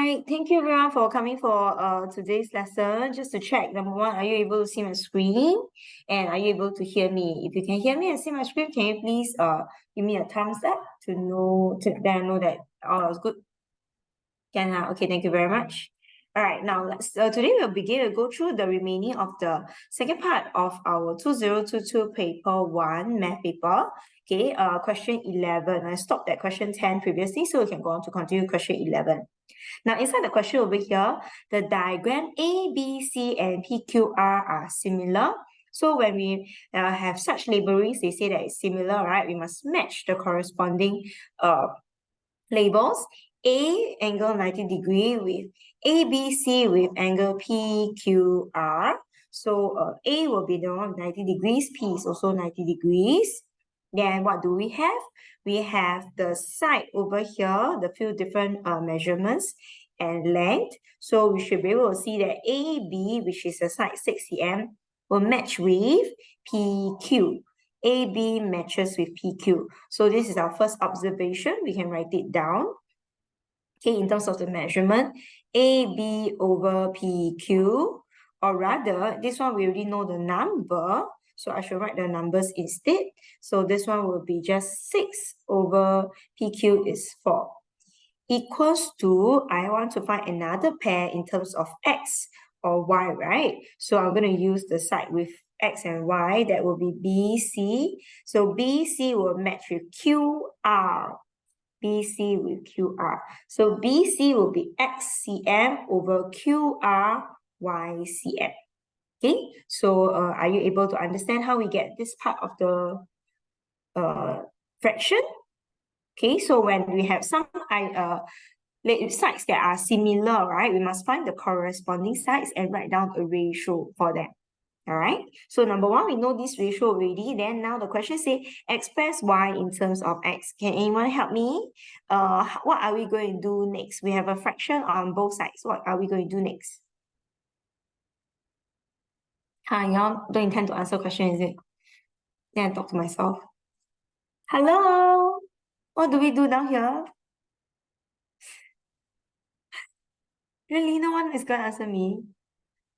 Right, thank you everyone for coming for today's lesson. Just to check, number one, are you able to see my screen? And are you able to hear me? If you can hear me and see my screen, can you please give me a thumbs up to let I know that all is good? Can okay, thank you very much. All right, now today we'll begin to go through the remaining of the second part of our 2022 paper 1 math paper. Okay, question 11. I stopped at question 10 previously, so we can go on to continue question 11. Now, inside the question over here, the diagram A, B, C, and PQR are similar. So when we have such labelings, they say that it's similar, right? We must match the corresponding labels. A angle 90 degree with ABC with angle PQR. So A will be the one 90 degrees, P is also 90 degrees. Then what do we have? We have the side over here, the few different measurements and length. So we should be able to see that AB, which is the side 6 cm, will match with PQ. AB matches with PQ. So this is our first observation. We can write it down. Okay, in terms of the measurement, AB over PQ, or rather, this one we already know the number, so I should write the numbers instead. So this one will be just 6 over PQ is 4. Equals to, I want to find another pair in terms of X or Y, right? So I'm going to use the side with X and Y, that will be BC. So BC will match with QR. BC with QR. So BC will be XCM over QR YCM. Okay, so are you able to understand how we get this part of the fraction? Okay, so when we have some sides that are similar, right, we must find the corresponding sides and write down a ratio for them. All right, so number one, we know this ratio already. Then now the question say express y in terms of x. Can anyone help me? What are we going to do next? We have a fraction on both sides. What are we going to do next? Y'all don't intend to answer question, is it? Then I talk to myself. Hello, what do we do down here? Really, no one is going to answer me.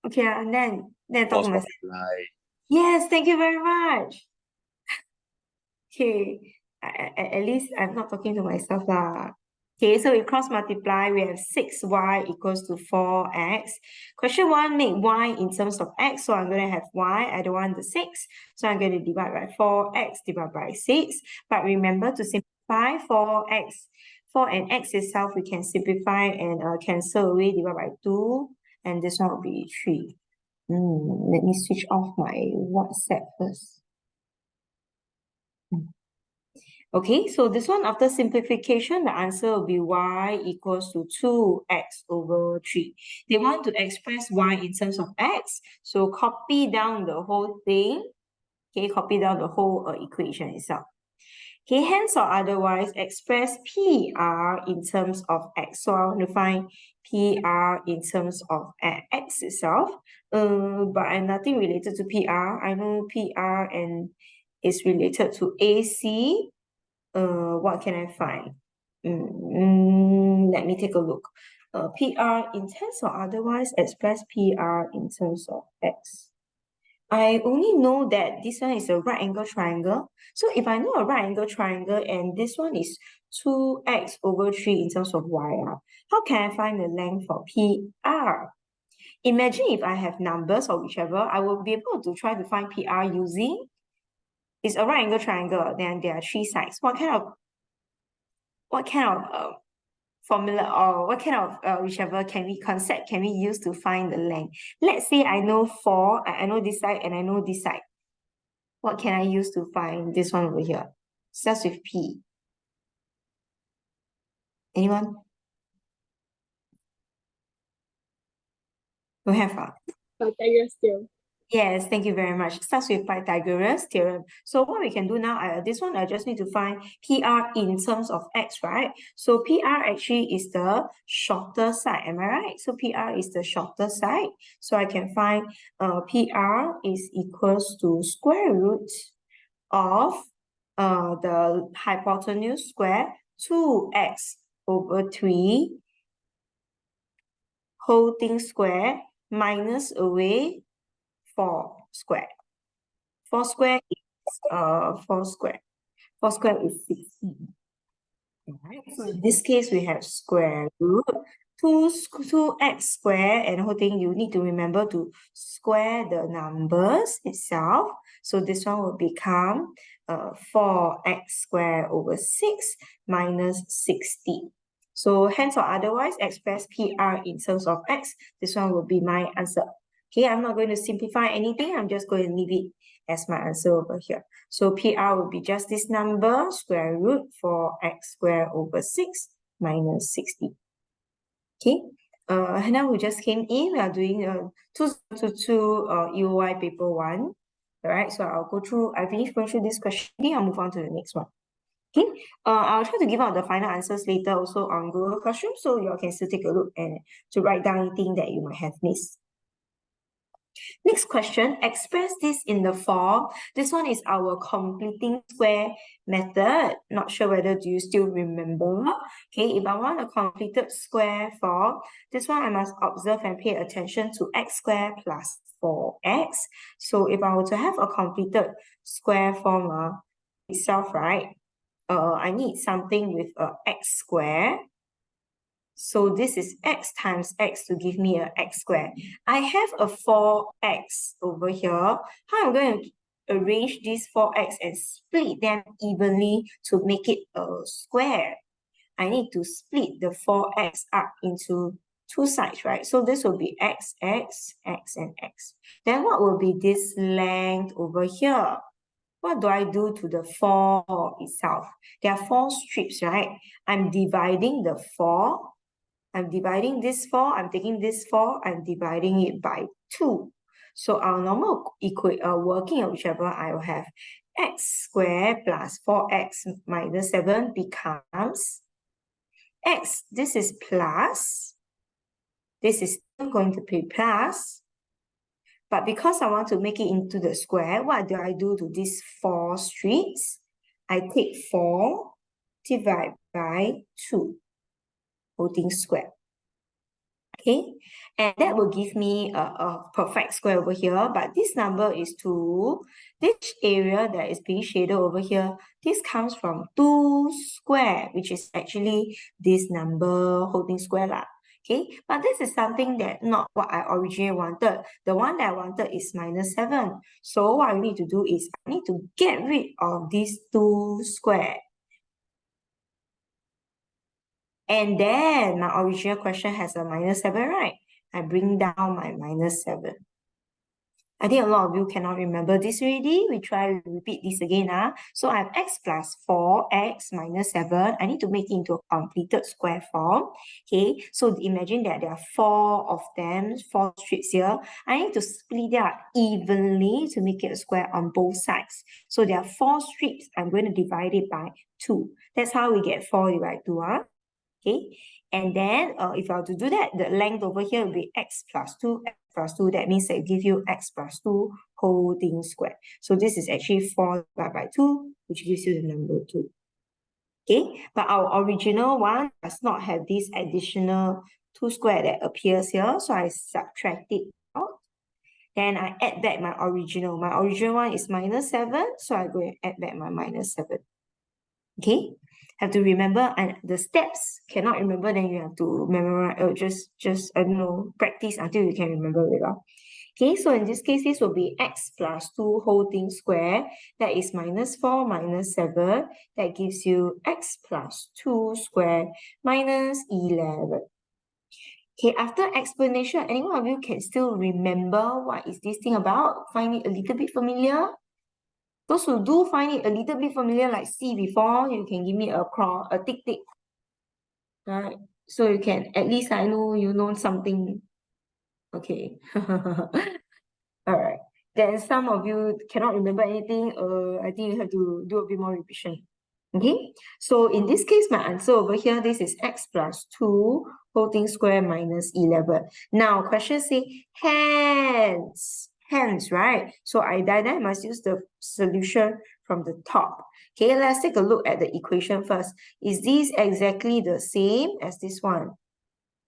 Okay, and then I talk to myself. Yes, thank you very much. Okay, at least I'm not talking to myself lah. Okay, so we cross multiply, we have 6y equals to 4x. Question 1, make y in terms of x. So I'm going to have y, I don't want the 6. So I'm going to divide by 4x divided by 6. But remember to simplify 4x. 4 and x itself, we can simplify and cancel away, divide by 2. And this one will be 3. Let me switch off my WhatsApp first. Okay, so this one, after simplification, the answer will be y equals to 2x over 3. They want to express y in terms of x, so copy down the whole thing. Okay, copy down the whole equation itself. Okay, hence or otherwise, express PR in terms of x. So I want to find PR in terms of x itself. But I'm nothing related to PR. I know PR and is related to AC. What can I find? Let me take a look. PR in terms or otherwise, express PR in terms of x. I only know that this one is a right angle triangle. So if I know a right angle triangle and this one is 2x over 3 in terms of y, how can I find the length for PR? Imagine if I have numbers or whichever, I will be able to try to find PR using, it's a right angle triangle, then there are 3 sides. What kind of formula or what kind of whichever concept can we use to find the length? Let's say I know 4, I know this side and I know this side. What can I use to find this one over here? Starts with P. Anyone? Don't have Pythagoras theorem. Yes, thank you very much. Starts with Pythagoras theorem. So what we can do now, this one I just need to find PR in terms of x, right? So PR actually is the shorter side, am I right? So PR is the shorter side. So I can find PR is equals to square root of the hypotenuse square 2x over 3 whole thing square minus away 4 square. 4 square is 4 square. 4 square is 16. Alright, so in this case we have square root 2x square and the whole thing. You need to remember to square the numbers itself. So this one will become 4x square over 6 minus 60. So hence or otherwise, express PR in terms of x. This one will be my answer. Okay, I'm not going to simplify anything. I'm just going to leave it as my answer over here. So PR will be just this number, square root 4x square over 6 minus 60. Okay, Hannah who just came in, we are doing 2022 EOY paper 1. All right, so I'll go through, I finished going through this question. I'll move on to the next one. Okay, I'll try to give out the final answers later also on Google Classroom, so you all can still take a look and to write down anything that you might have missed. Next question, express this in the form. This one is our completing square method. Not sure whether do you still remember. Okay, if I want a completed square form, this one I must observe and pay attention to x squared plus 4x. So if I were to have a completed square form itself, right, I need something with a x square. So this is x times x to give me a x squared. I have a 4x over here. How am I going to arrange these 4x and split them evenly to make it a square? I need to split the 4x up into two sides, right? So this will be x, x, x, and x. Then what will be this length over here? What do I do to the 4 itself? There are 4 strips, right? I'm dividing the 4. I'm dividing this 4, I'm taking this 4, I'm dividing it by 2. So our normal working of whichever I will have x squared plus 4x minus 7 becomes x. This is plus. This is still going to be plus. But because I want to make it into the square, what do I do to these 4 strips? I take 4 divided by 2. Whole thing square. Okay, and that will give me a perfect square over here, but this number is 2. This area that is being shaded over here, this comes from 2 square, which is actually this number holding square lah. Okay, but this is something that not what I originally wanted. The one that I wanted is minus 7. So what I need to do is I need to get rid of these 2 square. And then my original question has a minus 7, right? I bring down my minus 7. I think a lot of you cannot remember this already. We try to repeat this again. So I have x plus 4x minus 7. I need to make it into a completed square form. Okay, so imagine that there are 4 of them, 4 strips here. I need to split it up evenly to make it a square on both sides. So there are 4 strips. I'm going to divide it by 2. That's how we get 4 divided by 2. Okay, and then if I were to do that, the length over here will be x plus 2, x plus 2. That means they give you x plus 2 whole thing squared. So this is actually 4 divided by 2, which gives you the number 2. Okay, but our original one does not have this additional 2 square that appears here. So I subtract it out. Then I add back my original. My original one is minus 7. So I go and add back my minus 7. Okay, have to remember, and the steps cannot remember, then you have to memorize or just I don't know, practice until you can remember it all. Okay, so in this case, this will be x plus 2 whole thing square. That is minus 4 minus 7. That gives you x plus 2 square minus 11. Okay, after explanation, anyone of you can still remember what is this thing about? Find it a little bit familiar? Those who do find it a little bit familiar, like see before, you can give me a tick. Right? So you can, at least I know you know something. Okay. All right. Then some of you cannot remember anything. I think you have to do a bit more revision. Okay. So in this case, my answer over here, this is x plus 2 whole thing square minus 11. Now, question say hence, right? So I must use the solution from the top. Okay, let's take a look at the equation first. Is this exactly the same as this one?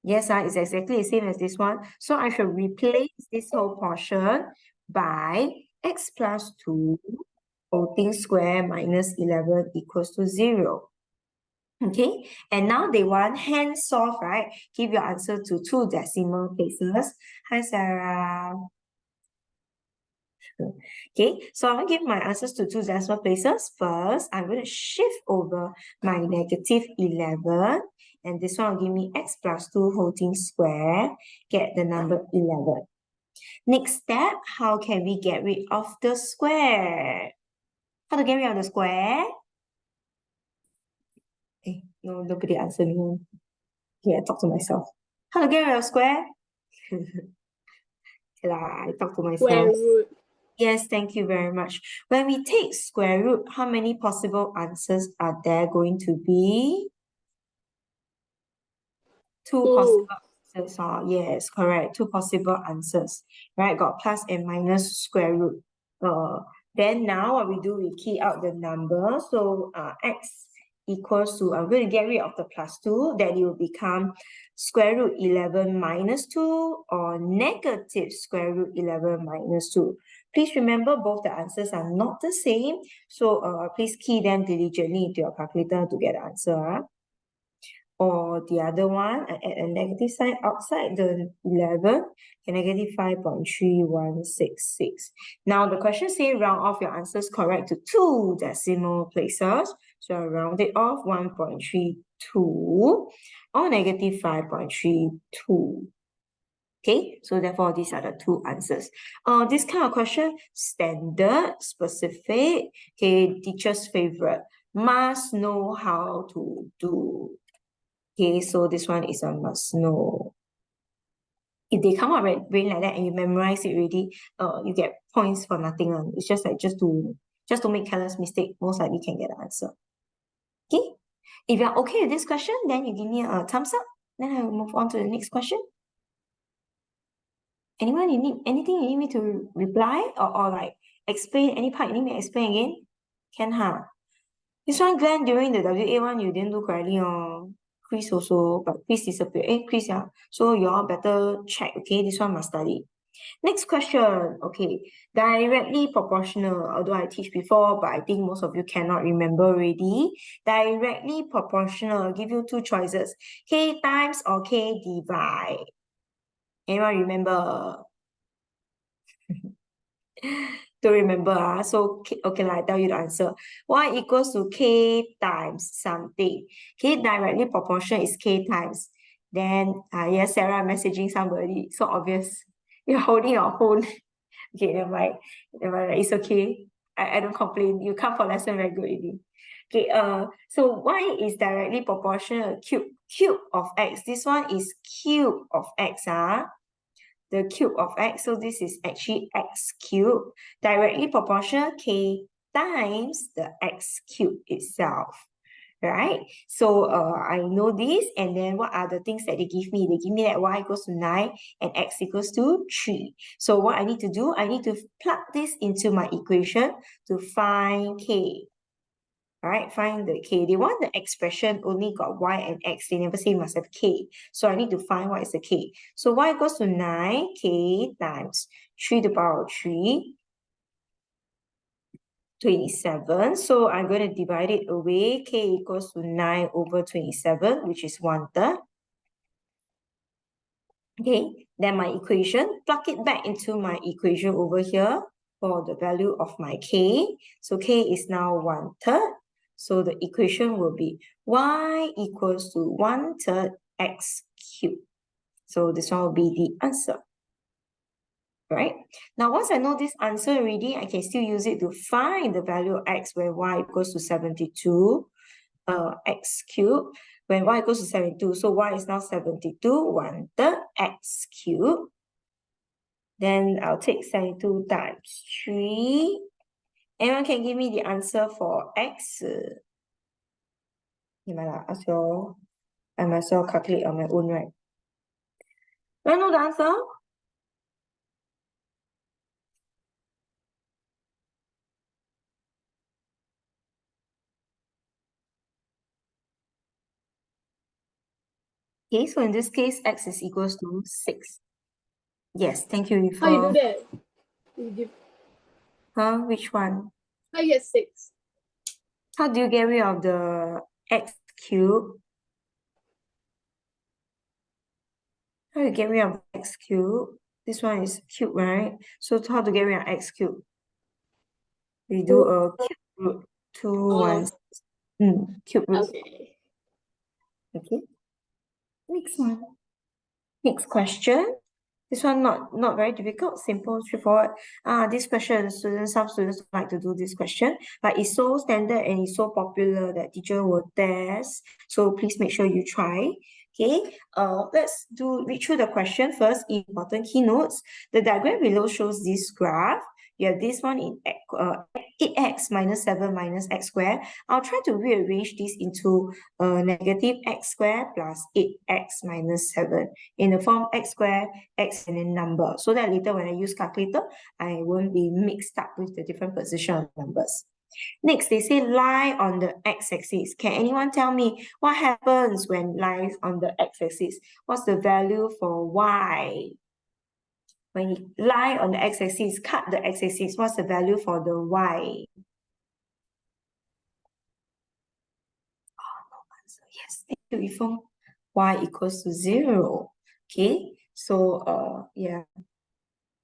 Yes, it's exactly the same as this one. So I should replace this whole portion by x plus 2 whole thing square minus 11 equals to 0. Okay, and now they want hands off, right? Give your answer to 2 decimal places. Hi, Sarah. Okay, so I'm going to give my answers to 2 decimal places. First, I'm going to shift over my negative 11. And this one will give me x plus 2 whole thing square. Get the number 11. Next step, how can we get rid of the square? How to get rid of the square? No, nobody answered me. Okay, I talk to myself. How to get rid of square? Okay lah, I talk to Square myself. root. Yes, thank you very much. When we take square root, how many possible answers are there going to be? Two 2. possible answers. Yes, correct. Two possible answers. Right? Got plus and minus square root. Then now what we do, we key out the number. So x equals to, I'm going to get rid of the plus 2. Then it will become square root 11 minus 2 or negative square root 11 minus 2. Please remember both the answers are not the same. So please key them diligently into your calculator to get the answer. Or the other one, I add a negative sign outside the 11, okay, negative 5.3166. Now the question says round off your answers correct to 2 decimal places. So I round it off 1.32 or negative 5.32. Okay, so therefore these are the two answers. This kind of question, standard, specific, okay, teacher's favorite, must know how to do. Okay, so this one is a must know. If they come out brain like that and you memorize it already, you get points for nothing. It's just like just to make careless mistake, most likely can get the answer. Okay, if you're okay with this question, then you give me a thumbs up. Then I will move on to the next question. Anyone, you need anything you need me to reply or like explain any part you need me to explain again? Can ha? This one, Glenn, during the WA one, you didn't do correctly. Chris also, but Chris disappeared. Chris, yeah. So you all better check, okay? This one must study. Next question, okay. Directly proportional, although I teach before, but I think most of you cannot remember already. Directly proportional, I'll give you two choices. K times or K divide. Anyone remember? Don't remember. So, okay, I tell you the answer. Y equals to K times something. K directly proportional is K times. Then, yes, Sarah messaging somebody. So obvious. You're holding your phone. Okay, never mind. Never mind. It's okay. I don't complain. You come for lesson very good already. Okay, so Y is directly proportional cube of X. This one is cube of X, the cube of x, so this is actually x cubed, directly proportional k times the x cubed itself, right? So I know this, and then what are the things that they give me? They give me that y equals to 9 and x equals to 3. So what I need to do, I need to plug this into my equation to find k. All right, find the k. They want the expression only got y and x. They never say must have k. So I need to find what is the k. So y equals to 9k times 3 to the power of 3, 27. So I'm going to divide it away. K equals to 9 over 27, which is 1/3. Okay, then my equation, plug it back into my equation over here for the value of my k. So k is now 1/3. So the equation will be y equals to 1/3 x cubed. So this one will be the answer. Right? Now, once I know this answer already, I can still use it to find the value of x where y equals to 72 x cubed. When y equals to 72, so y is now 72, 1/3 x cubed. Then I'll take 72 times 3. Anyone can give me the answer for x? I might as well calculate on my own, right? Do I know the answer? Okay, so in this case, x is equals to 6. Yes, thank you How you do for... that? You give, Huh? Which one? how you get 6? How do you get rid of the x cube? How do you get rid of x cube? This one is cube, right? So how to get rid of x cube? We do a cube root 2, 1, cube root. Okay. Okay. Next one. Next question. This one not very difficult, simple, straightforward. This question, some students like to do this question, but it's so standard and it's so popular that teacher will test. So please make sure you try. Okay, let's read through the question first. Important keynotes. The diagram below shows this graph. You have this one in 8x minus 7 minus x squared. I'll try to rearrange this into negative x squared plus 8x minus 7 in the form x squared, x and then number, so that later when I use calculator, I won't be mixed up with the different position of numbers. Next, they say lie on the x-axis. Can anyone tell me what happens when lies on the x-axis? What's the value for y? When you lie on the x-axis, cut the x-axis, what's the value for the y? Oh, no answer. Yes, thank you, Yifeng. Y equals to 0. Okay, so yeah.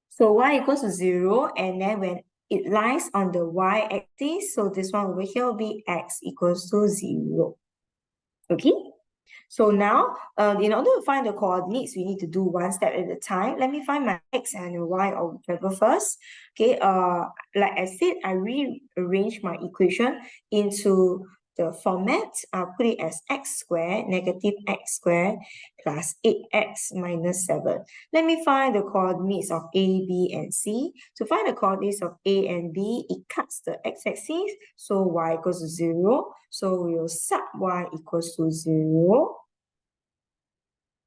So y equals to 0, and then when it lies on the y-axis, so this one over here will be x equals to 0. Okay? So now, in order to find the coordinates, we need to do one step at a time. Let me find my x and y or whichever first. Okay, like I said, I rearrange my equation into the format. I'll put it as x squared, negative x squared plus 8x minus 7. Let me find the coordinates of A, B, and C. To find the coordinates of A and B, it cuts the x-axis, so y equals to 0. So we will sub y equals to 0.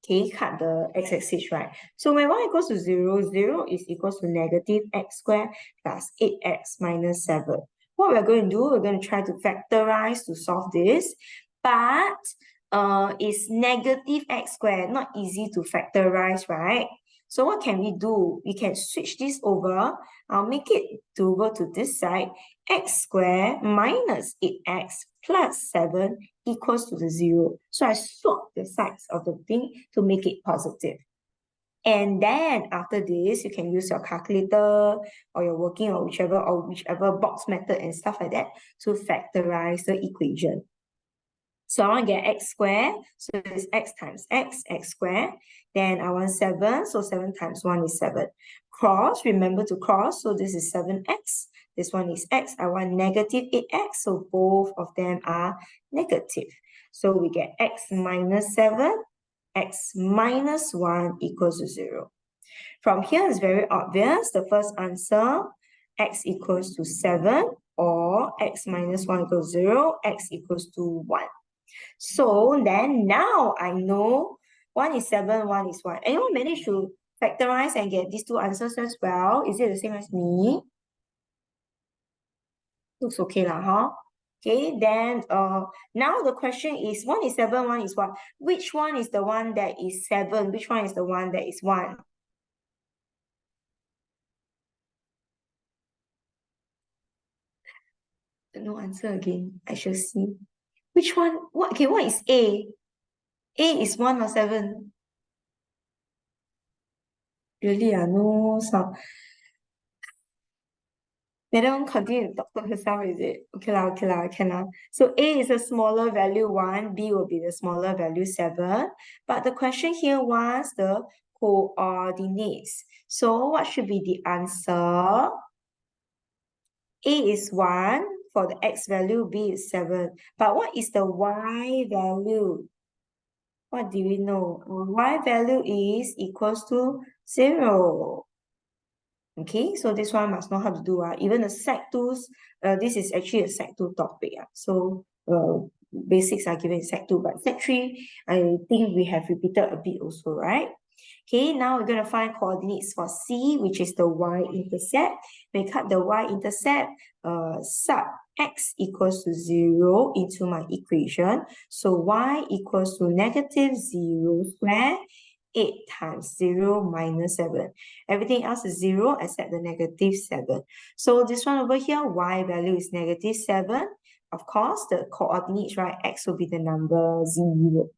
Okay, cut the x-axis, right? So when y equals to 0, 0 is equals to negative x squared plus 8x minus 7. What we're going to do, we're going to try to factorize to solve this, but it's negative x squared, not easy to factorize, right? So what can we do? We can switch this over. I'll make it over to this side. X squared minus 8x plus 7 equals to the 0. So I swap the sides of the thing to make it positive. And then after this, you can use your calculator or your working or whichever box method and stuff like that to factorize the equation. So I want to get x squared, so it's x times x squared. Then I want 7, so 7 times 1 is 7. Cross, remember to cross, so this is 7x. This one is x. I want negative 8x, so both of them are negative. So we get x minus 7, x minus 1 equals to 0. From here, it's very obvious. The first answer, x equals to 7, or x minus 1 equals 0, x equals to 1. So then now I know 1 is 7, 1 is 1. Anyone manage to factorize and get these two answers as well? Is it the same as me? Looks okay lah, huh? Okay, then now the question is 1 is 7, 1 is 1. Which one is the one that is 7? Which one is the one that is 1? No answer again. I shall see. Which one? What? Okay, what is A? A is 1 or 7? Really, no sound. Madam continue to talk to herself, is it? Okay lah, can lah. So A is a smaller value 1, B will be the smaller value 7. But the question here was the coordinates. So what should be the answer? A is 1 for the x value, B is 7. But what is the y value? What do we know? Y value is equals to 0. Okay, so this one must know how to do. Even the Sec2s, this is actually a Sec2 topic. So basics are given in Sec2, but Sec3, I think we have repeated a bit also, right? Okay, now we're going to find coordinates for C, which is the y-intercept. We cut the y-intercept, sub x equals to 0 into my equation. So y equals to negative 0 square, 8 times 0 minus 7. Everything else is 0 except the negative 7. So this one over here, y value is negative 7. Of course, the coordinates, right, x will be the number 0.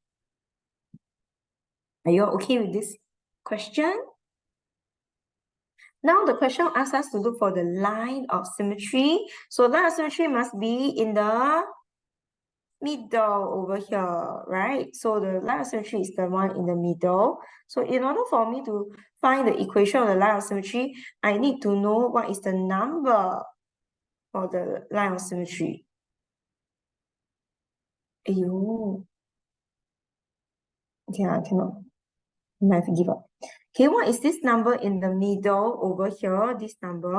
Are you all okay with this question? Now the question asks us to look for the line of symmetry. So line of symmetry must be in the middle over here, right? So the line of symmetry is the one in the middle. So in order for me to find the equation of the line of symmetry, I need to know what is the number for the line of symmetry. Aiyo. Okay, I cannot. I have to give up. Okay, what is this number in the middle over here? This number.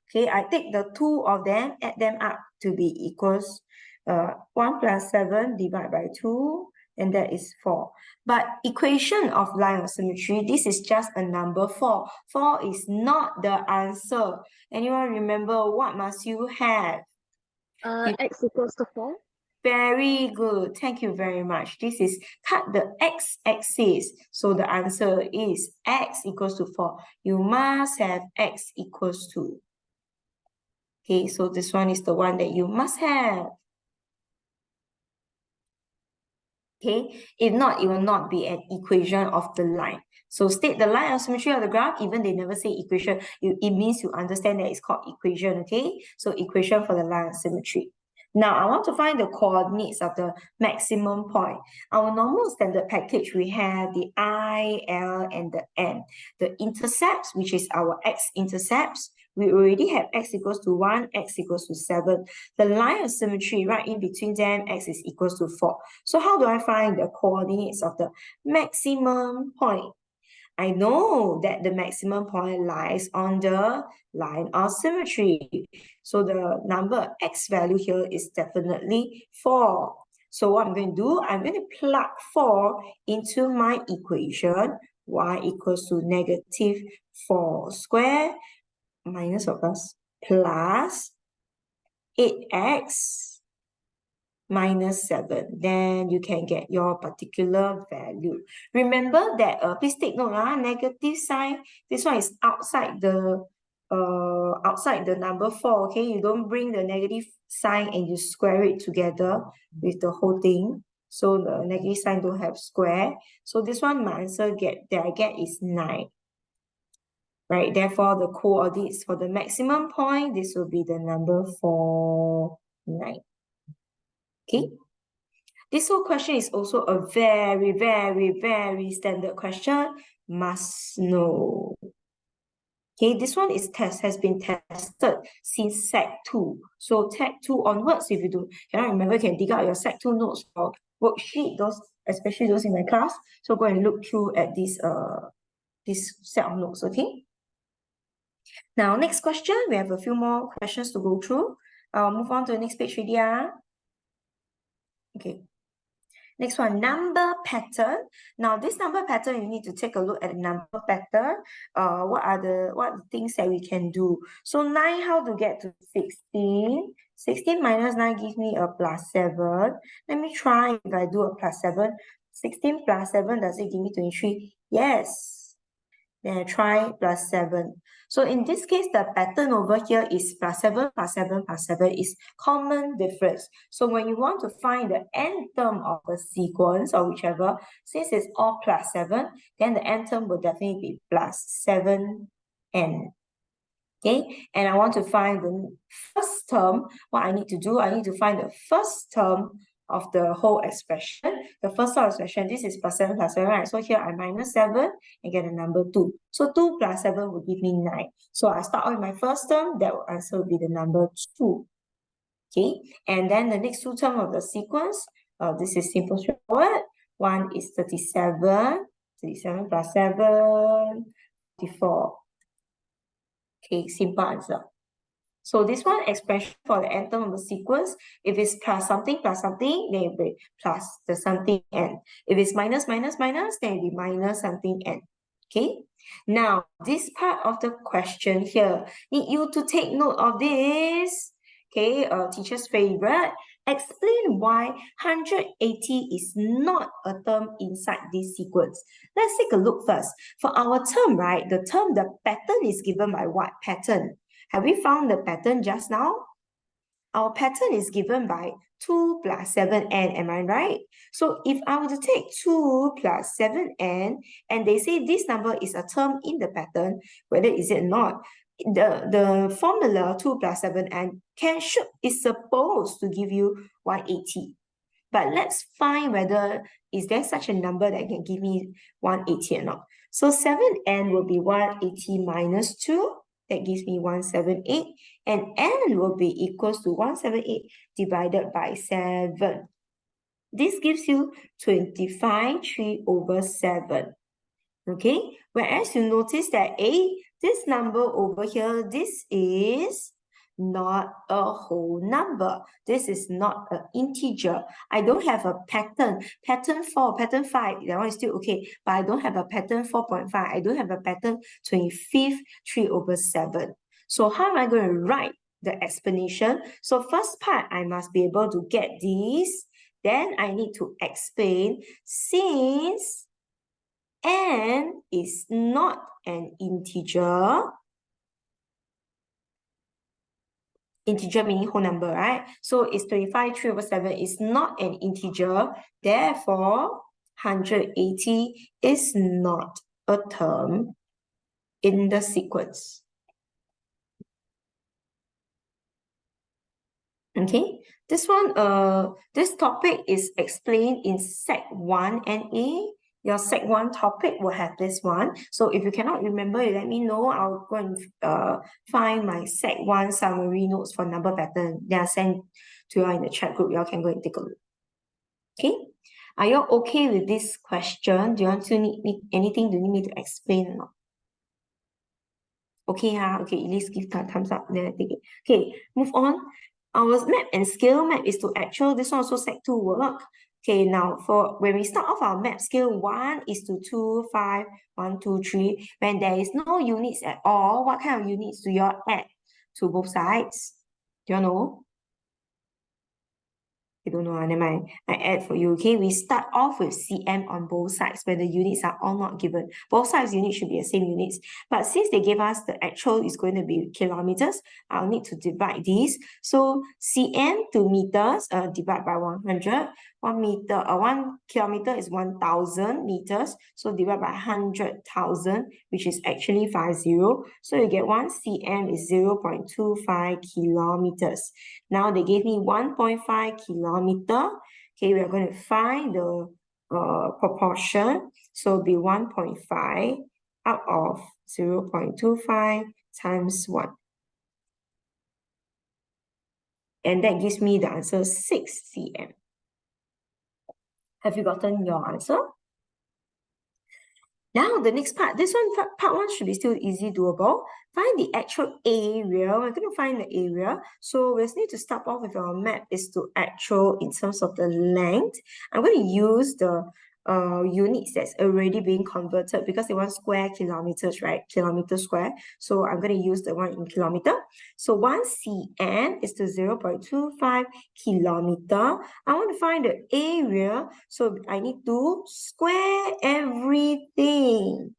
Okay, I take the two of them, add them up to be equals 1 plus 7 divided by 2, and that is 4. But equation of line of symmetry, this is just a number 4. 4 is not the answer. Anyone remember what must you have? X equals to 4. Very good. Thank you very much. This is cut the x-axis. So the answer is x equals to 4. You must have x equals to. Okay, so this one is the one that you must have. Okay, if not, it will not be an equation of the line. So state the line of symmetry of the graph, even they never say equation, it means you understand that it's called equation, okay? So equation for the line of symmetry. Now, I want to find the coordinates of the maximum point. Our normal standard package, we have the I, L, and the N. The intercepts, which is our x-intercepts, we already have x equals to 1, x equals to 7. The line of symmetry right in between them, x is equals to 4. So how do I find the coordinates of the maximum point? I know that the maximum point lies on the line of symmetry. So the number x value here is definitely 4. So what I'm going to do, I'm going to plug 4 into my equation. Y equals to negative 4 square minus or plus 8x minus 7. Then you can get your particular value. Remember that, please take note, negative sign, this one is outside the number 4, okay? You don't bring the negative sign and you square it together with the whole thing. So the negative sign don't have square. So this one, my answer that I get is 9. Right, therefore the coordinates for the maximum point, this will be the number 4, 9. Okay, this whole question is also a very, very, very standard question. Must know. Okay, this one has been tested since Sec 2. So Sec 2 onwards, if you cannot remember, you can dig out your Sec 2 notes or worksheet, those, especially those in my class. So go and look through at this set of notes, okay? Now, next question, we have a few more questions to go through. I'll move on to the next page already. Okay. Next one, number pattern. Now, this number pattern, you need to take a look at the number pattern. What are the things that we can do? So 9, how to get to 16? 16 minus 9 gives me a plus 7. Let me try if I do a plus 7. 16 plus 7, does it give me 23? Yes. Then I try plus 7. So in this case, the pattern over here is plus 7, plus 7, plus 7 is common difference. So when you want to find the nth term of the sequence or whichever, since it's all plus 7, then the nth term will definitely be plus 7n. Okay, and I want to find the first term. What I need to do, I need to find the first term of the whole expression. The first term expression, this is plus 7 plus 7, right? So here I minus 7 and get a number 2. So 2 plus 7 will give me 9. So I start with my first term, that answer will be the number 2. Okay, and then the next two terms of the sequence, this is simple straightforward. One is 37, 37 plus 7, 54. Okay, simple answer. So this one, expression for the nth term of the sequence, if it's plus something, then it will be plus the something n. If it's minus, then it will be minus something n. Okay? Now, this part of the question here, need you to take note of this. okay, teacher's favorite. Explain why 180 is not a term inside this sequence. Let's take a look first. For our term, right, the pattern is given by what pattern? Have we found the pattern just now? Our pattern is given by 2 plus 7n, am I right? So if I were to take 2 plus 7n, and they say this number is a term in the pattern, whether is it not, the formula 2 plus 7n is supposed to give you 180. But let's find whether is there such a number that can give me 180 or not. So 7n will be 180 minus 2. That gives me 178. And n will be equals to 178 divided by 7. This gives you 25 3 over 7. Okay? Whereas you notice that this number over here, this is not a whole number. This is not an integer. I don't have a pattern. Pattern 4, pattern 5, that one is still okay. But I don't have a pattern 4.5. I don't have a pattern 25th 3 over 7. So how am I going to write the explanation? So first part, I must be able to get this. Then I need to explain since n is not an integer meaning whole number, right? So it's 25 3 over 7 is not an integer. Therefore, 180 is not a term in the sequence. Okay, this one, this topic is explained in Sec 1 and A. Your Sec 1 topic will have this one. So if you cannot remember, you let me know. I'll go and find my Sec 1 summary notes for number pattern. They are sent to you in the chat group. You all can go and take a look. Okay, are you okay with this question? Do you want to need anything? Do you need me to explain or not? Okay, okay, at least give that thumbs up. Then I take it. Okay, move on. Our map and scale map is to actual. This one also Sec 2 work. Okay, now for when we start off our map, scale 1 is to 2, 5, 1, 2, 3. When there is no units at all, what kind of units do you add to both sides? Do you know? You don't know, never mind. I add for you, okay? We start off with cm on both sides where the units are all not given. Both sides units should be the same units. But since they gave us the actual is going to be kilometers, I'll need to divide these. So cm to meters, divide by 100. 1 kilometer is 1,000 meters. So divide by 100,000, which is actually 50. So you get 1 cm is 0.25 kilometers. Now they gave me 1.5 kilometer. Okay, we are going to find the proportion. So it'll be 1.5 out of 0.25 times 1. And that gives me the answer 6 cm. Have you gotten your answer? Now the next part, this one, part 1 should be still easy doable. Find the actual area. We're going to find the area. So we just need to start off with our map is to actual in terms of the length. I'm going to use the units that's already being converted because they want square kilometers, right? Kilometer square. So I'm going to use the one in kilometer. So 1 cm is to 0.25 kilometer. I want to find the area. So I need to square everything.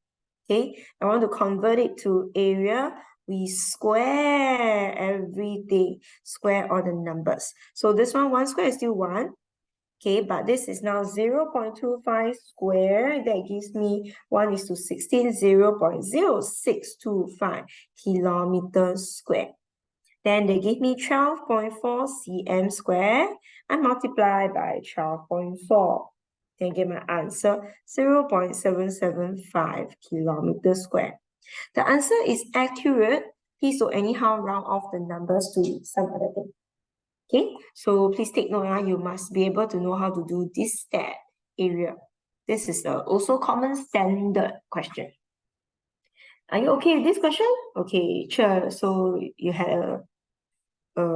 Okay, I want to convert it to area. We square everything, square all the numbers. So this one square is still 1. Okay, but this is now 0.25 square. That gives me 1 is to 16, 0.0625 kilometers square. Then they give me 12.4 cm square. I multiply by 12.4. Then get my answer 0.775 kilometers square. The answer is accurate. Please don't anyhow round off the numbers to some other thing. Okay, so please take note, you must be able to know how to do this step area. This is also common standard question. Are you okay with this question? Okay, sure. So you had a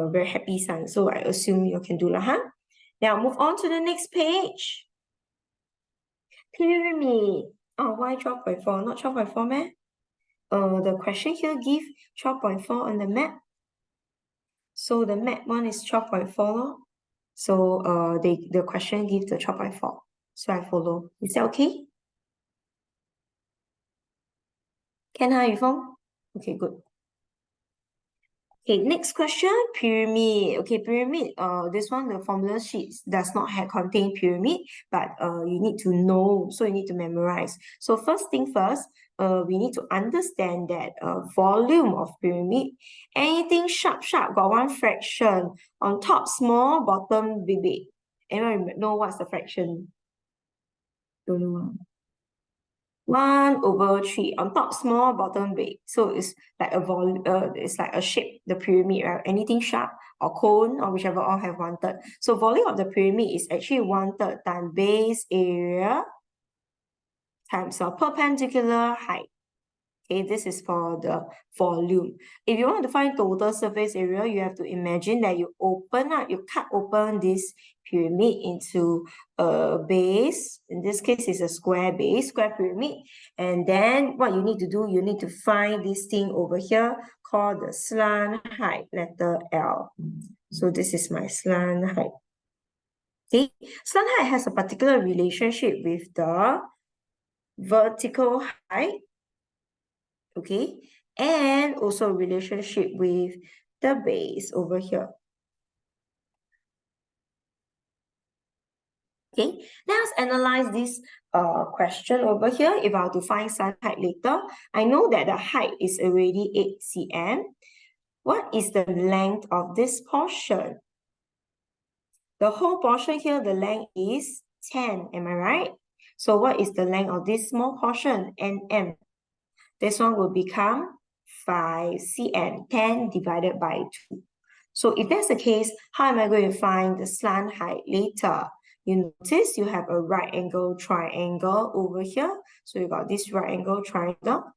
very happy son. So I assume you can do that, Now move on to the next page. Pyramid. Oh, why 12.4? Not 12.4, man. The question here give 12.4 on the map. So the math one is 12.4 lor. So the question gives the 12.4. So I follow. Is that okay? Can I, Yufeng? Okay, good. Okay, next question, pyramid. Okay, pyramid, this one, the formula sheets does not have contain pyramid, but you need to know, so you need to memorize. So first thing first, we need to understand that volume of pyramid, anything sharp, got one fraction, on top small, bottom big. Anyone know what's the fraction? Don't know. 1/3 on top small, bottom big. So it's like a it's like a shape, the pyramid, right? Anything sharp or cone or whichever, all have 1/3. So volume of the pyramid is actually 1/3 times base area times a perpendicular height. Okay, this is for the volume. If you want to find total surface area, you have to imagine that you cut open this pyramid into a base. In this case, it's a square base, square pyramid. And then what you need to do, you need to find this thing over here called the slant height, letter L. So this is my slant height. Okay, slant height has a particular relationship with the vertical height, okay, and also relationship with the base over here. Okay, let's analyze this question over here. If I were to find slant height later, I know that the height is already 8 cm. What is the length of this portion? The whole portion here, the length is 10, am I right? So what is the length of this small portion, nm? This one will become 5 cm, 10 divided by 2. So if that's the case, how am I going to find the slant height later? You notice you have a right angle triangle over here. So you got this right angle triangle,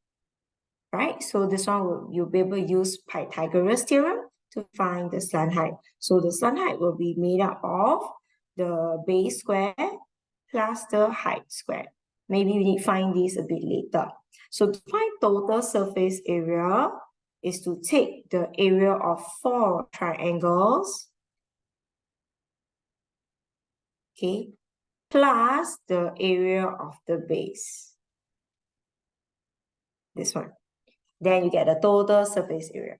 right? So this one you'll be able to use Pythagoras theorem to find the slant height. So the slant height will be made up of the base square plus the height square. Maybe we need to find this a bit later. So to find total surface area is to take the area of 4 triangles, okay, plus the area of the base. This one. Then you get the total surface area.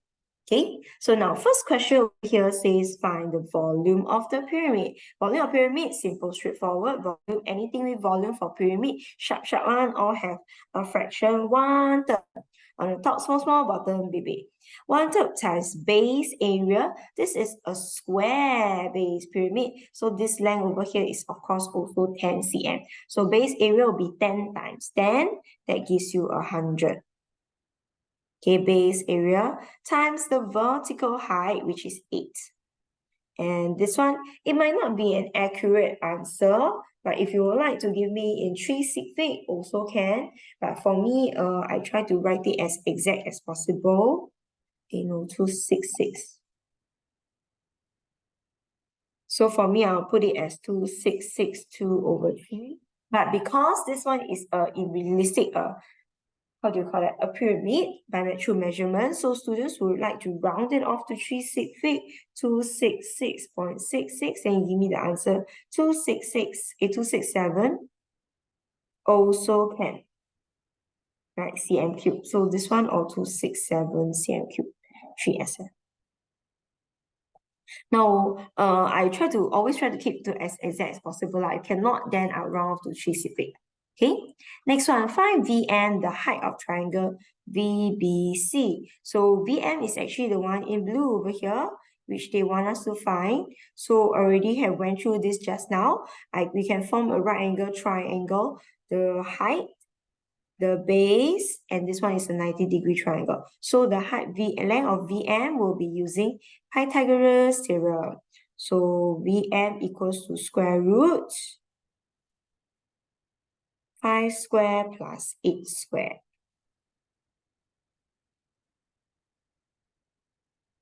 Okay, so now first question here says find the volume of the pyramid. Volume of pyramid, simple, straightforward. Volume, anything with volume for pyramid, sharp one, all have a fraction 1/3. On the top, small, bottom, big. 1/3 times base area. This is a square base pyramid. So this length over here is of course also 10 cm. So base area will be 10 times 10. That gives you 100. Okay, base area times the vertical height, which is 8. And this one, it might not be an accurate answer, but if you would like to give me in 3 sig fig, also can. But for me, I try to write it as exact as possible. 266. So for me, I'll put it as 2662/3. But because this one is in realistic how do you call it, a pyramid by natural measurement. So students would like to round it off to 3 sig fig, 266.66, and give me the answer 267 also can, right? Cm cube. So this one or 267 cm cube, 3sm. Now, I always try to keep to as exact as possible. I cannot, then I'll round off to 3 sig fig. Okay, next one, find Vm, the height of triangle VBC. So Vm is actually the one in blue over here, which they want us to find. So already have went through this just now. We can form a right angle triangle. The height, the base, and this one is a 90-degree triangle. So the length of Vm will be using Pythagoras theorem. So Vm equals to square root 5 square plus 8 square.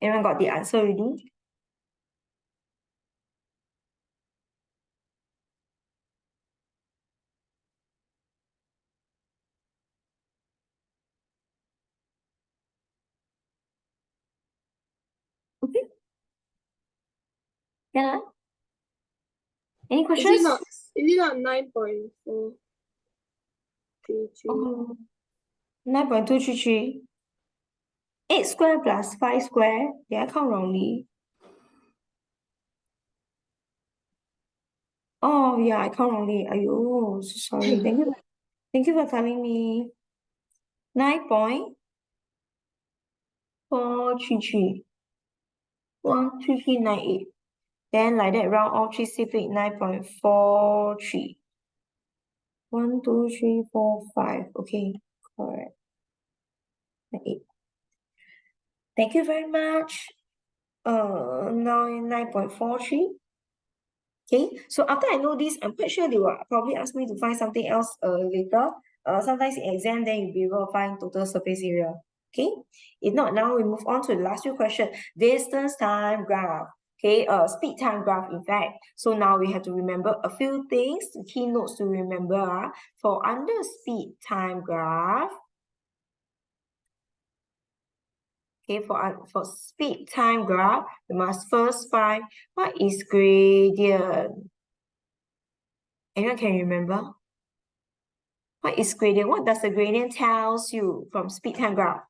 Anyone got the answer already? Okay. Yeah. Any Is questions? it not 9.433? 9.233. 8 square plus 5 square. Did I count wrongly? Oh, yeah, I count wrongly. Ayo, so sorry. Thank you. Thank you for telling me. 9.433. 13398. Then like that, round all three civic 9.43. 1, 2, 3, 4, 5. Okay, correct. 8. Thank you very much. Now 9.43. Okay, so after I know this, I'm quite sure they will probably ask me to find something else later. Sometimes in exam, then you'll be able to find total surface area. Okay, if not, now we move on to the last few questions. Distance time graph. Okay, speed time graph, in fact. So now we have to remember a few things, key notes to remember. For under speed time graph, okay, for speed time graph, we must first find what is gradient. Anyone can remember? What is gradient? What does the gradient tells you from speed time graph?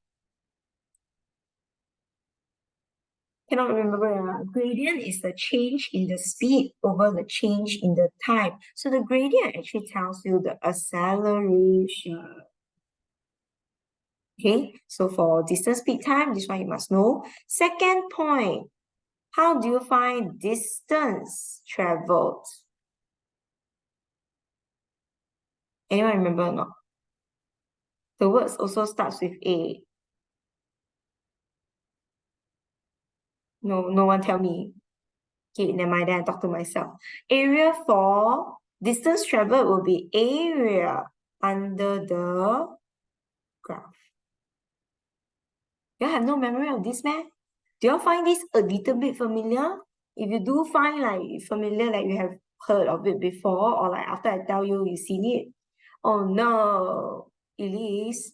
Cannot remember. Gradient is the change in the speed over the change in the time. So the gradient actually tells you the acceleration. Okay, so for distance, speed, time, this one you must know. Second point, how do you find distance traveled? Anyone remember or not? The words also starts with A. No one tell me. Okay, never mind, then I talk to myself. Area for distance traveled will be area under the graph. You have no memory of this, man? Do you find this a little bit familiar? If you do find like familiar, like you have heard of it before, or like after I tell you, you've seen it. Oh no, Elise.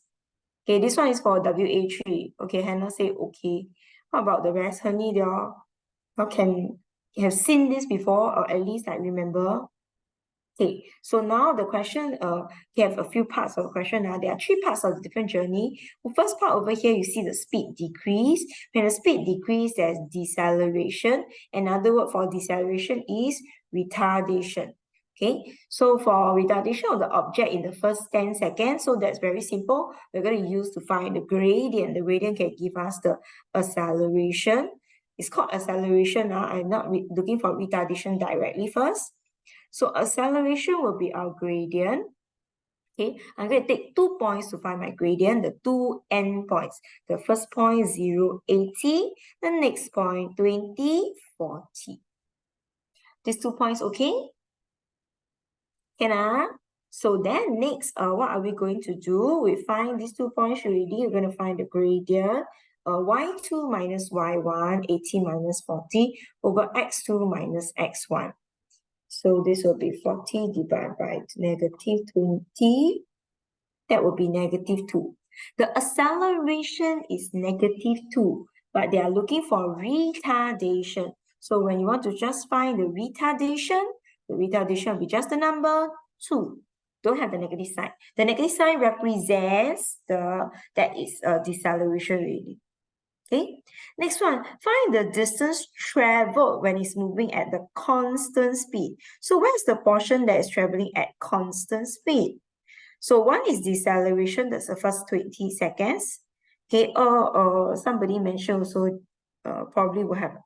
Okay, this one is for WA3. Okay, Hannah say okay. How about the rest? Honey, they all can have seen this before, or at least like remember. Okay, so now the question, we have a few parts of the question. There are 3 parts of the different journey. The first part over here, you see the speed decrease. When the speed decrease, there's deceleration. Another word for deceleration is retardation. Okay, so for retardation of the object in the first 10 seconds, so that's very simple. We're going to use to find the gradient. The gradient can give us the acceleration. It's called acceleration. I'm not looking for retardation directly first. So acceleration will be our gradient. Okay, I'm going to take 2 points to find my gradient, the 2 endpoints. The first point, 0, 80. The next point, 20, 40. These 2 points, okay? Can So then next, what are we going to do? We find these 2 points already. We're going to find the gradient. Y2 minus Y1, 80 minus 40 over X2 minus X1. So this will be 40 divided by negative 20. That will be negative 2. The acceleration is negative 2, but they are looking for retardation. So when you want to just find the retardation will be just the number 2. Don't have the negative sign. The negative sign represents that is a deceleration really. Okay, next one, find the distance traveled when it's moving at the constant speed. So where's the portion that is traveling at constant speed? So one is deceleration, that's the first 20 seconds. Okay, or somebody mentioned also, probably will have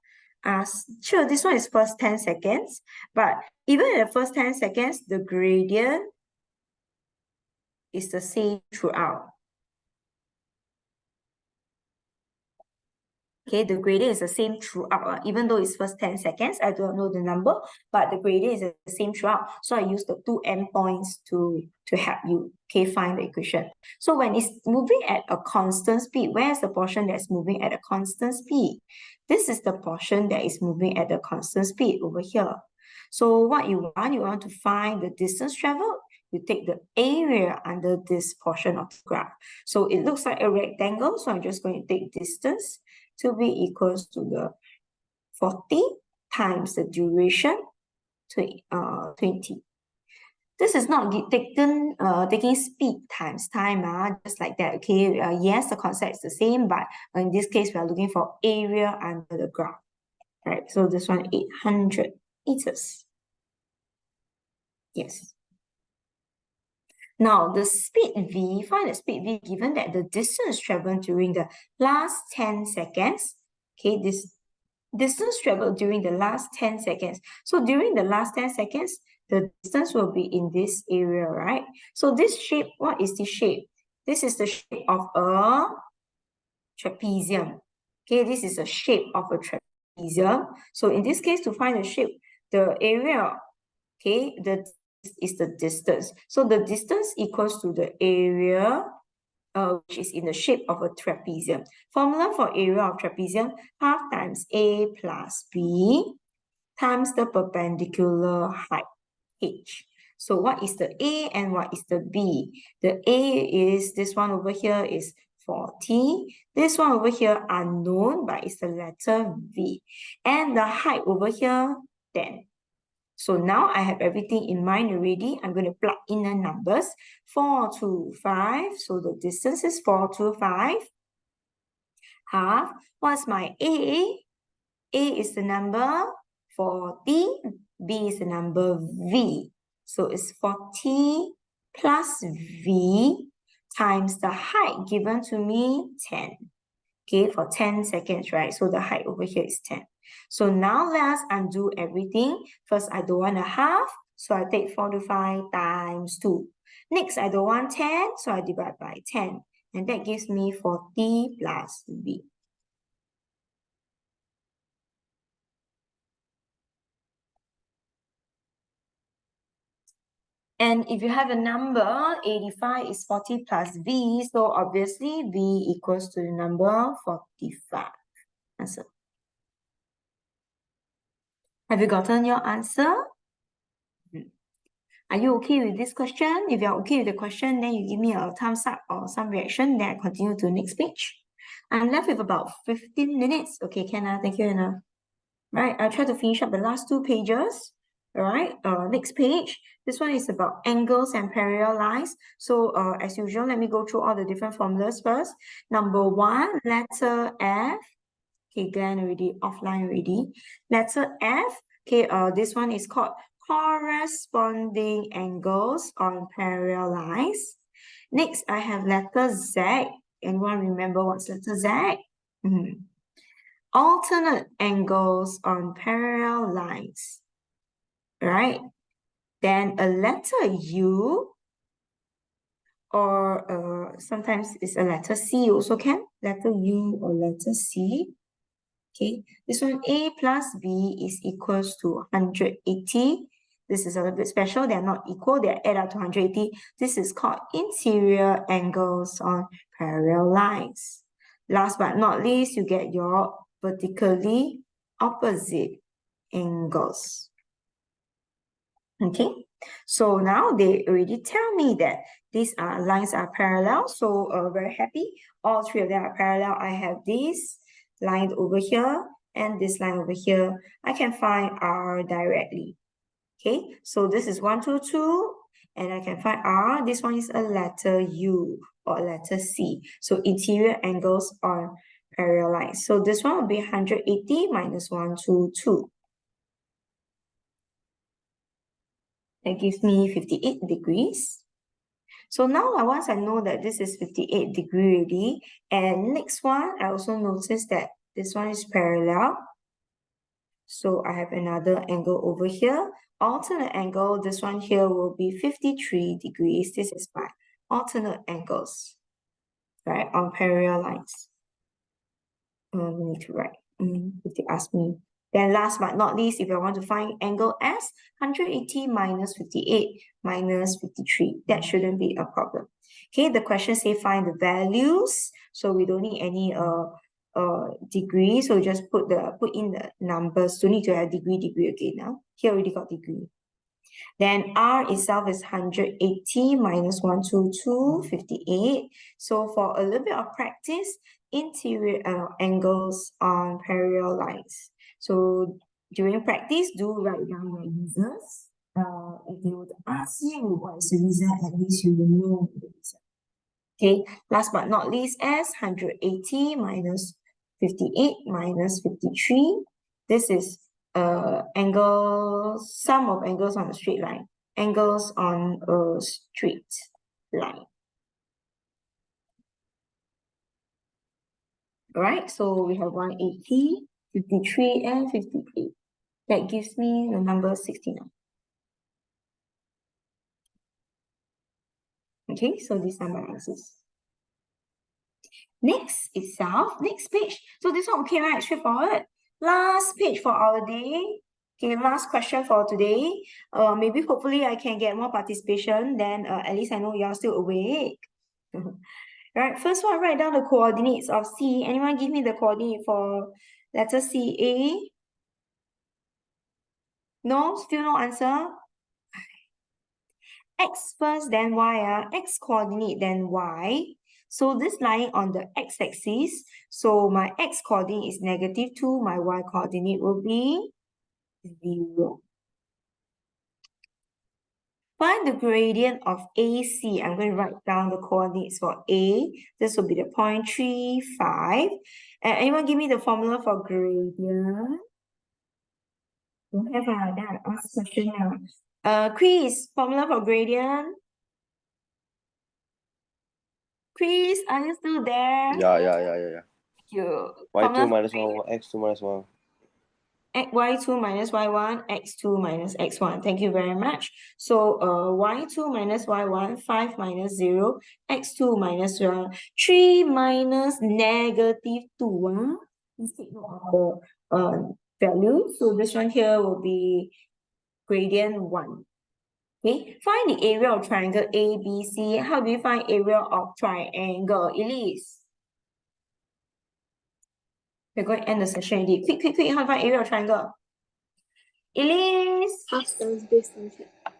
asked, sure, this one is first 10 seconds, but even in the first 10 seconds, the gradient is the same throughout. Okay, the gradient is the same throughout, even though it's first 10 seconds. I don't know the number, but the gradient is the same throughout. So I use the 2 endpoints to help you, okay, find the equation. So when it's moving at a constant speed, where's the portion that's moving at a constant speed? This is the portion that is moving at a constant speed over here. So what you want to find the distance traveled. You take the area under this portion of the graph. So it looks like a rectangle, so I'm just going to take distance to be equals to the 40 times the duration, 20. This is not taking speed times time, just like that, okay? Yes, the concept is the same, but in this case, we are looking for area under the graph, right? So this one, 800 meters. Yes. Now, the speed v, find the speed v given that the distance traveled during the last 10 seconds, okay? This distance traveled during the last 10 seconds. So during the last 10 seconds, the distance will be in this area, right? So this shape, what is this shape? This is the shape of a trapezium. Okay, this is a shape of a trapezium. So in this case, to find the shape, the area, okay, is the distance. So the distance equals to the area, which is in the shape of a trapezium. Formula for area of trapezium, half times A plus B times the perpendicular height, H. So what is the A and what is the B? The A is, this one over here is 40. This one over here unknown, but it's the letter V. And the height over here, 10. So now I have everything in mind already. I'm going to plug in the numbers. 4 to 5. So the distance is 4 to 5. Half. What's my A? A is the number 40. B is the number V. So it's 40 plus V times the height given to me, 10. Okay, for 10 seconds, right? So the height over here is 10. So now let's undo everything. First, I don't want a half, so I take 4 to 5 times 2. Next, I don't want 10, so I divide by 10. And that gives me 40 plus V. And if you have a number, 85 is 40 plus V, so obviously V equals to the number 45. Answer. Have you gotten your answer? Are you okay with this question? If you're okay with the question, then you give me a thumbs up or some reaction, then I continue to the next page. I'm left with about 15 minutes. Okay, Kenna, thank you, Anna. Right, I'll try to finish up the last 2 pages. All right, next page. This one is about angles and parallel lines. So as usual, let me go through all the different formulas first. Number 1, letter F. Okay, Glenn already offline already. Letter F. Okay, this one is called corresponding angles on parallel lines. Next, I have letter Z. Anyone remember what's letter Z? Alternate angles on parallel lines, right? Then a letter U, or sometimes it's a letter C also can, letter U or letter C. Okay, this one A plus B is equals to 180. This is a little bit special. They're not equal. They add up to 180. This is called interior angles on parallel lines. Last but not least, you get your vertically opposite angles. Okay, so now they already tell me that these lines are parallel. So very happy. All 3 of them are parallel. I have this line over here and this line over here. I can find R directly. Okay, so this is 1, 2, 2, and I can find R. This one is a letter U or letter C. So interior angles on parallel lines. So this one will be 180 minus 1, 2, 2. That gives me 58 degrees. So now once I know that this is 58 degree already, and next one, I also notice that this one is parallel. So I have another angle over here. Alternate angle, this one here will be 53 degrees. This is my alternate angles, right, on parallel lines. We need to write, if they ask me. Then last but not least, if I want to find angle S, 180 minus 58 minus 53. That shouldn't be a problem. Okay, the question say find the values. So we don't need any degree. So just put in the numbers. Don't need to have degree again now. Here already got degree. Then R itself is 180 minus 122, 58. So for a little bit of practice, interior angles on parallel lines. So during practice, do write down your reasons. If they would ask you what is the reason, at least you will know the reason. Okay, last but not least, as 180 minus 58 minus 53. This is angles, sum of angles on a straight line. Angles on a straight line. All right, so we have 180, 53, and 58. That gives me the number 69. Okay, so these are my answers. Next page. So this one okay, right? Straightforward. Last page for our day. Okay, last question for today. Maybe hopefully I can get more participation. Then at least I know you're still awake. Right, first one, write down the coordinates of C. Anyone give me the coordinate for letter C, A? No, still no answer. X first, then Y, X coordinate, then Y. So this lying on the x-axis, so my x coordinate is -2, my y coordinate will be 0. Find the gradient of AC. I'm going to write down the coordinates for A. This will be the 0.35. And anyone give me the formula for gradient? Don't have then I ask question now. Chris, formula for gradient? Chris, are you still there? Yeah. Thank you. Y2 minus 1, x2 minus 1. Y2 minus Y1, X2 minus X1. Thank you very much. So Y2 minus Y1, 5 minus 0, X2 minus 1, 3 minus -2. Let's take note of the value. So this one here will be gradient 1. Okay, find the area of triangle ABC. How do you find area of triangle? Elise? We're going to end the session already. Quick. How do you find area of triangle? Elise? Half times base times height.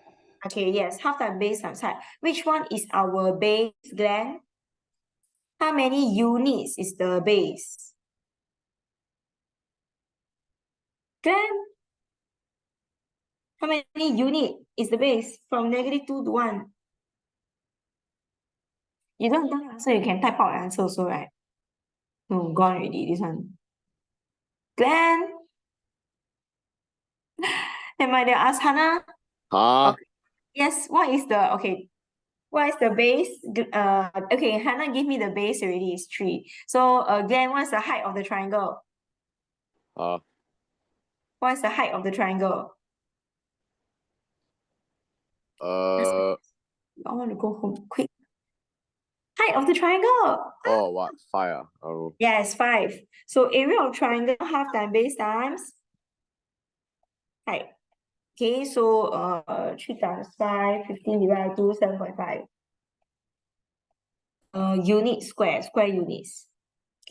Okay, yes, half times base times height. Which one is our base, Glenn? How many units is the base? Glenn? How many unit is the base from -2 to 1? You don't know the answer, you can type out the answer also, right? No, gone already, this one. Glenn? Am I there? Ask Hannah? Okay. Yes, what is the base? Okay, Hannah give me the base already, it's 3. So, Glenn, what's the height of the triangle? What's the height of the triangle? I want to go home quick. Height of the triangle. Oh, what? 5? Oh. Yes, 5. So area of triangle, half times base times height. Okay, so 3 times 5, 15 divided by 2, 7.5. Unit square units.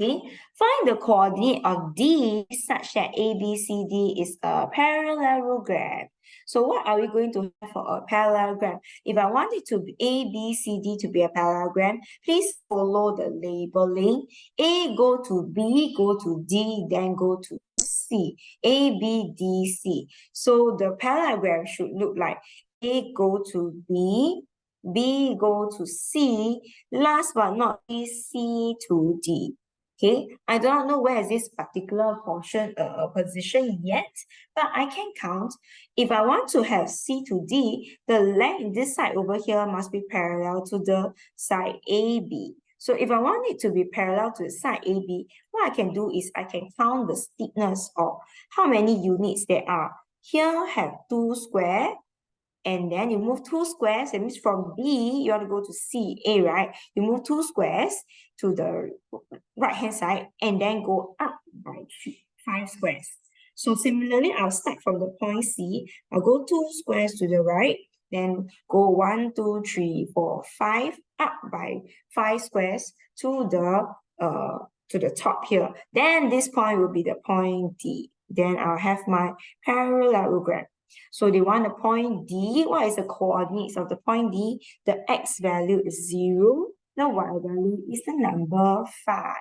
Okay, find the coordinate of D such that ABCD is a parallelogram. So what are we going to have for a parallelogram? If I want it to be ABCD to be a parallelogram, please follow the labeling. A go to B, go to D, then go to C. A, B, D, C. So the parallelogram should look like A go to B, B go to C, last but not least, C to D. Okay, I do not know where is this particular portion position yet, but I can count. If I want to have C to D, the length this side over here must be parallel to the side AB. So if I want it to be parallel to the side AB, what I can do is I can count the steepness of how many units there are. Here have 2 square, and then you move 2 squares. That means from B, you want to go to C, A, right? You move 2 squares to the right-hand side and then go up by 5 squares. So similarly, I'll start from the point C. I'll go 2 squares to the right, then go 1, 2, 3, 4, 5, up by 5 squares to the top here. Then this point will be the point D. Then I'll have my parallelogram. So they want the point D. What is the coordinates of the point D? The x value is 0. The y value is the number 5.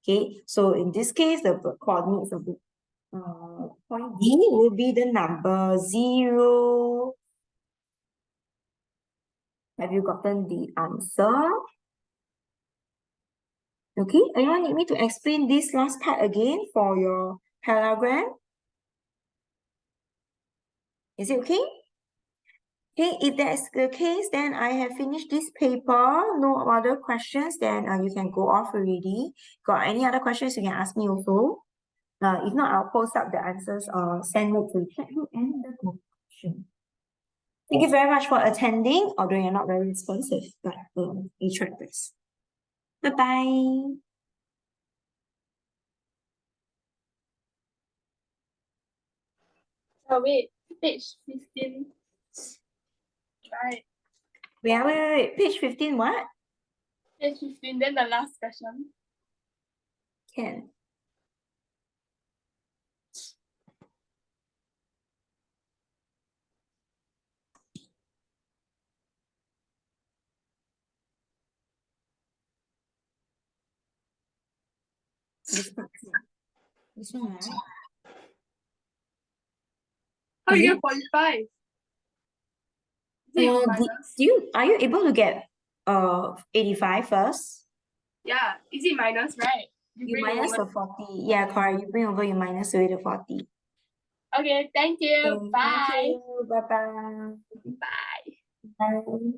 Okay, so in this case, the coordinates of the Point D will be the number 0. Have you gotten the answer? Okay, anyone need me to explain this last part again for your parallelogram? Is it okay? Okay, if that's the case, then I have finished this paper. No other questions, then you can go off already. Got any other questions, you can ask me also. If not, I'll post up the answers or send it to the chat room and the group question. Thank you very much for attending, although you're not very responsive, but we tried this. Bye-bye. Oh, wait. Page 15. Right. Wait. Page 15, what? Page 15, then the last question. Can. This one, right? How Is you it? get 45? Is it minus? Are you able to get 85 first? Yeah. Is it minus, right? You bring minus over. the 40. Yeah, correct. You bring over, you minus away the 40. Okay, thank you. Okay, Bye. thank you. Bye-bye. Bye. Bye.